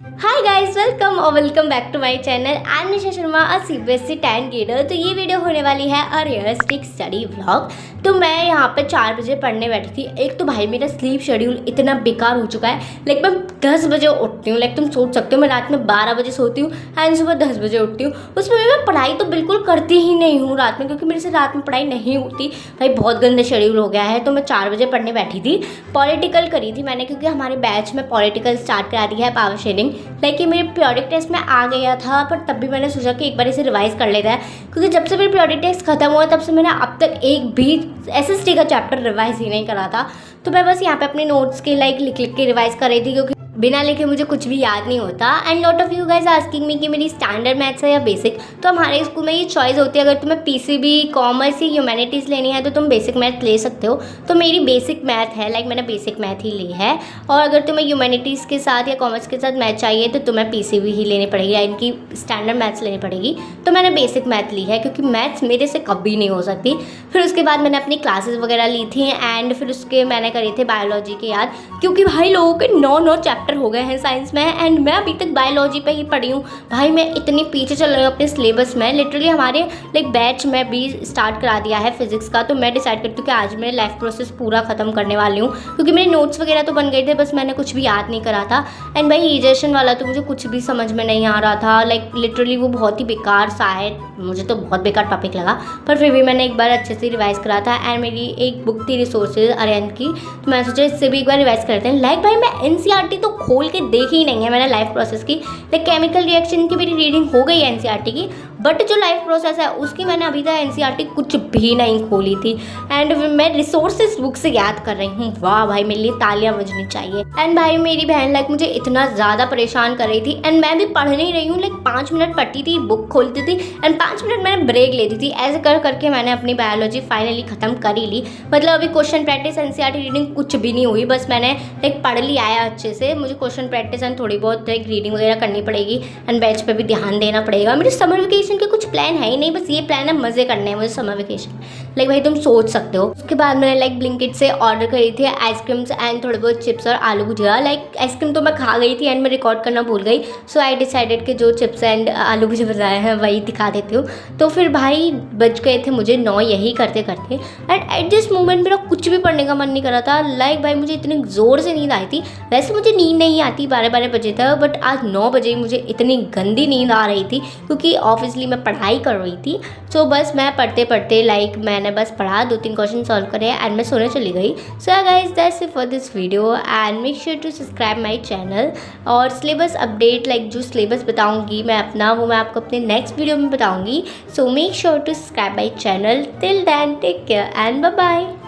Hi guys, welcome back to my channel. I am Nisha Sharma, a CBSE 10 grader. तो ये video होने वाली है अ रियलिस्टिक स्टडी व्लॉग। तो मैं यहाँ पे 4 बजे पढ़ने बैठी थी। एक तो भाई मेरा स्लीप शेड्यूल इतना बेकार हो चुका है। लाइक मैं 10 बजे उठती हूँ। लाइक तुम सोच सकते हो, मैं रात में 12 बजे सोती हूँ एंड सुबह 10 बजे उठती हूँ। उसमें मैं पढ़ाई तो बिल्कुल करती ही नहीं हूँ रात में, क्योंकि मेरे से रात में पढ़ाई नहीं होती। भाई बहुत गंदा शेड्यूल हो गया है। तो मैं 4 बजे पढ़ने बैठी थी। पॉलिटिकल करी थी मैंने, क्योंकि हमारे बैच में पॉलिटिकल स्टार्ट करा दी है, पावर शेयरिंग। लाइक ये मेरे पीरियोडिक टेस्ट में आ गया था, पर तब भी मैंने सोचा कि एक बार इसे रिवाइज कर लेता है, क्योंकि जब से मेरे पीरियोडिक टेस्ट खत्म हुआ तब से मैंने अब तक एक भी एसएसटी का चैप्टर रिवाइज ही नहीं करा था। तो मैं बस यहाँ पे अपने नोट्स के लाइक लिख के रिवाइज कर रही थी, क्योंकि बिना लिखे मुझे कुछ भी याद नहीं होता। And lot of you guys asking me कि मेरी स्टैंडर्ड मैथ्स है या बेसिक। तो हमारे स्कूल में ये चॉइस होती है, अगर तुम्हें पीसीबी, कॉमर्स या ह्यूमैनिटीज़ लेनी है तो तुम बेसिक मैथ ले सकते हो। तो मेरी बेसिक मैथ है, लाइक मैंने बेसिक मैथ ही ली है। और अगर तुम्हें ह्यूमैनिटीज़ के साथ या कॉमर्स के साथ मैथ चाहिए तो तुम्हें पीसीबी ही लेनी पड़ेगी या इनकी स्टैंडर्ड मैथ्स लेनी पड़ेगी। तो मैंने बेसिक मैथ ली है, क्योंकि मैथ्स मेरे से कभी नहीं हो सकती। फिर उसके बाद मैंने अपनी क्लासेस वगैरह ली थी एंड फिर उसके मैंने करे थे बायोलॉजी के याद, क्योंकि भाई लोगों के 9 चैप्टर हो गए हैं साइंस में एंड मैं अभी तक बायोलॉजी पे ही पढ़ी हूँ। भाई मैं इतनी पीछे चल रही हूँ अपने सिलेबस में। लिटरली हमारे लाइक बैच में भी स्टार्ट करा दिया है फिजिक्स का। तो मैं डिसाइड करती हूँ कि आज मैं लाइफ प्रोसेस पूरा ख़त्म करने वाली हूँ, क्योंकि मेरे नोट्स वगैरह तो बन गए थे, बस मैंने कुछ भी याद नहीं करा था। एंड भाई ईजेशन वाला तो मुझे कुछ भी समझ में नहीं आ रहा था। लाइक लिटरली वो बहुत ही बेकार सा है, मुझे तो बहुत बेकार टॉपिक लगा। पर फिर भी मैंने एक बार अच्छे से रिवाइज करा था। एंड मेरी एक बुक थी रिसोर्सेज अरिहंत की, तो मैं सोचा इससे भी एक बार रिवाइज करते हैं। लाइक भाई मैं एनसीईआरटी तो खोल के देखी ही नहीं है मैंने लाइफ प्रोसेस की। लाइक केमिकल रिएक्शन की मेरी रीडिंग हो गई है एनसीईआरटी की, बट जो लाइफ प्रोसेस है उसकी मैंने अभी तक एनसीईआरटी कुछ भी नहीं खोली थी। एंड मैं रिसोर्सेज बुक से याद कर रही हूँ। वाह भाई, मेरे लिए तालियां बजनी चाहिए। एंड भाई मेरी बहन लाइक मुझे इतना ज़्यादा परेशान कर रही थी एंड मैं भी पढ़ नहीं रही हूँ। लाइक 5 मिनट पढ़ती थी, बुक खोलती थी एंड 5 मिनट मैंने ब्रेक लेती थी। ऐसे कर करके मैंने अपनी बायोलॉजी फाइनली ख़त्म कर ही ली। मतलब अभी क्वेश्चन प्रैक्टिस एनसीईआरटी रीडिंग कुछ भी नहीं हुई, बस मैंने लाइक पढ़ लिया है अच्छे से। मुझे क्वेश्चन प्रैक्टिस एंड थोड़ी बहुत लाइक रीडिंग वगैरह करनी पड़ेगी एंड बैच पे भी ध्यान देना पड़ेगा। मेरे समर वेकेशन के कुछ प्लान है ही नहीं, बस ये प्लान है मज़े करने हैं मुझे समर वेकेशन। लाइक भाई तुम सोच सकते हो। उसके बाद मैंने लाइक ब्लिंकिट से ऑर्डर करी थी आइसक्रीम्स एंड थोड़े बहुत चिप्स और आलू भुजिया। लाइक आइसक्रीम तो मैं खा गई थी एंड मैं रिकॉर्ड करना भूल गई। सो आई डिसाइडेड कि जो चिप्स एंड आलू भुजिया बताए हैं वही दिखा देती हूँ। तो फिर भाई बच गए थे मुझे 9 यही करते करते। एंड एट दिस मोमेंट मेरा कुछ भी पढ़ने का मन नहीं कर रहा था। लाइक भाई मुझे इतनी ज़ोर से नींद आई थी। वैसे मुझे नींद नहीं आती 12 बजे तक, बट आज 9 बजे मुझे इतनी गंदी नींद आ रही थी, क्योंकि ऑब्वियसली मैं पढ़ाई कर रही थी। सो बस मैं पढ़ते पढ़ते लाइक मैंने बस पढ़ा, 2-3 क्वेश्चन सॉल्व करे एंड मैं सोने चली गई। So guys that's it for this video and make sure to subscribe my channel. और सिलेबस अपडेट लाइक जो सिलेबस बताऊंगी मैं अपना, वो मैं आपको अपने नेक्स्ट वीडियो में बताऊंगी। So make sure to subscribe my channel. Till then take care and bye bye.